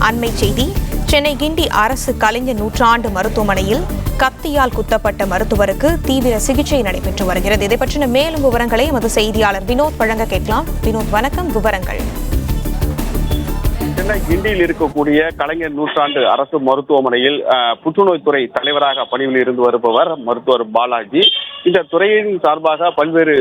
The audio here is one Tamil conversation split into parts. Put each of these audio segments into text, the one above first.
அண்மை செய்தி. சென்னை கிண்டி அரசு கலைஞர் நூற்றாண்டு மருத்துவமனையில் கத்தியால் குத்தப்பட்ட மருத்துவருக்கு தீவிர சிகிச்சை நடைபெற்று வருகிறது. இதை பற்றின மேலும் விவரங்களை எமது செய்தியாளர் வினோத் வழங்க கேட்கலாம். வினோத், வணக்கம். விவரங்கள். சென்னை கிண்டியில் இருக்கக்கூடிய கலைஞர் நூற்றாண்டு அரசு மருத்துவமனையில் புற்றுநோய் துறை தலைவராக பணியில் இருந்து வருபவர் மருத்துவர் பாலாஜி. இந்த துறையின் சார்பாக பல்வேறு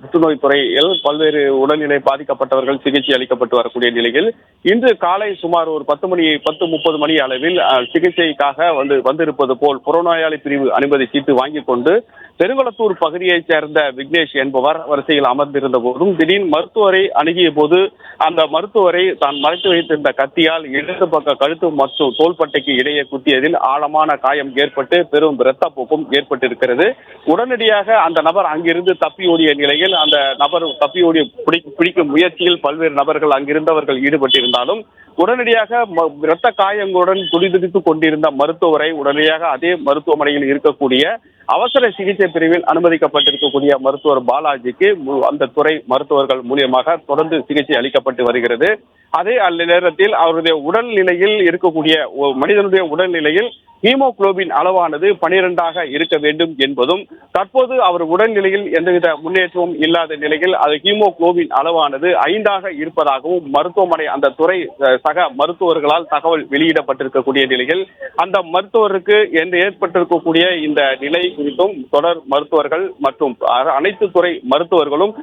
புற்றுநோய் துறையில் பல்வேறு உடல்நிலை பாதிக்கப்பட்டவர்கள் சிகிச்சை அளிக்கப்பட்டு வரக்கூடிய நிலையில் இன்று காலை சுமார் ஒரு 10:30 மணி அளவில் சிகிச்சைக்காக வந்திருப்பது போல் புறநோயாளி பிரிவு அனுமதி சீட்டு வாங்கிக் கொண்டு பெருங்குளத்தூர் பகுதியைச் சேர்ந்த விக்னேஷ் என்பவர் வரிசையில் அமர்ந்திருந்த போதும் திடீர் மருத்துவரை அணுகிய போது அந்த மருத்துவரை தான் மறைத்து வைத்திருந்த கத்தியால் இடது பக்க கழுத்து மற்றும் தோள்பட்டைக்கு இடையே குத்தியதில் ஆழமான காயம் ஏற்பட்டு பெரும் இரத்தப்போக்கும் ஏற்பட்டிருக்கிறது. உடனடியாக அந்த நபர் அங்கிருந்து தப்பி ஓடிய நிலையில் அந்த நபர் தப்பி ஓடி பிடிக்கும் முயற்சியில் பல்வேறு நபர்கள் அங்கிருந்தவர்கள் ஈடுபட்டிருந்தாலும் உடனடியாக இரத்த காயங்களுடன் துடிதுடித்துக் கொண்டிருந்த மருத்துவரை உடனடியாக அதே மருத்துவமனையில் இருக்கக்கூடிய அவசர சிகிச்சை பிரிவில் அனுமதிக்கப்பட்டிருக்கக்கூடிய மருத்துவர் பாலாஜிக்கு அந்த துறை மருத்துவர்கள் மூலியமாக தொடர்ந்து சிகிச்சை அளிக்கப்பட்டு வருகிறது. அதே நேரத்தில் அவருடைய உடல்நிலையில் இருக்கக்கூடிய மனிதனுடைய உடல்நிலையில் ஹீமோகுளோபின் அளவானது 12ஆக இருக்க வேண்டும் என்பதும் தற்போது அவர் உடல்நிலையில் எந்தவித முன்னேற்றமும் இல்லாத நிலையில் அது ஹீமோகுளோபின் அளவானது 5ஆக இருப்பதாகவும் மருத்துவமனை அந்த துறை சக மருத்துவர்களால் தகவல் வெளியிடப்பட்டிருக்கக்கூடிய நிலையில் அந்த மருத்துவருக்கு ஏற்பட்டிருக்கக்கூடிய இந்த நிலை குறித்தும் தொடர் மருத்துவர்கள் மற்றும் அனைத்து துறை மருத்துவர்களும்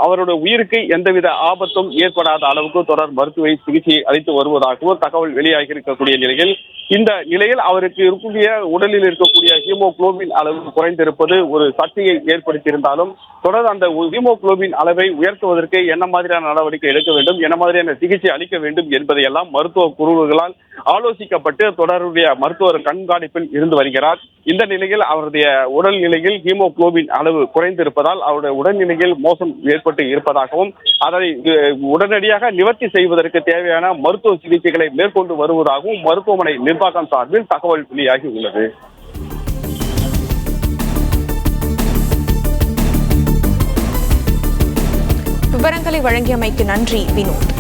அவருடைய உயிருக்கு எந்தவித ஆபத்தும் ஏற்படாத அளவுக்கு தொடர் மருத்துவ சிகிச்சை அளித்து வருவதாகவும் தகவல் வெளியாகி இருக்கக்கூடிய நிலையில் இந்த நிலையில் அவருக்கு இருக்கக்கூடிய உடலில் இருக்கக்கூடிய ஹீமோகுளோபின் அளவு குறைந்திருப்பது ஒரு சர்ச்சையை ஏற்படுத்தியிருந்தாலும் தொடர்ந்து அந்த ஹீமோகுளோபின் அளவை உயர்த்துவதற்கு என்ன மாதிரியான நடவடிக்கை எடுக்க வேண்டும், என்ன மாதிரியான சிகிச்சை அளிக்க வேண்டும் என்பதையெல்லாம் மருத்துவ குழுக்களால் ஆலோசிக்கப்பட்டு தொடர்புடைய மருத்துவர் கண்காணிப்பில் இருந்து வருகிறார். இந்த நிலையில் அவருடைய உடல்நிலையில் ஹீமோகுளோபின் அளவு குறைந்திருப்பதால் அவருடைய உடல்நிலையில் மோசம் ஏற்பட்டு இருப்பதாகவும் அதை உடனடியாக நிவர்த்தி செய்வதற்கு தேவையான மருத்துவ சிகிச்சைகளை மேற்கொண்டு வருவதாகவும் மருத்துவமனை நிர்வாகம் சார்பில் தகவல் வெளியாகி உள்ளது. விவரங்களை வழங்கியமைக்கு நன்றி வினோத்.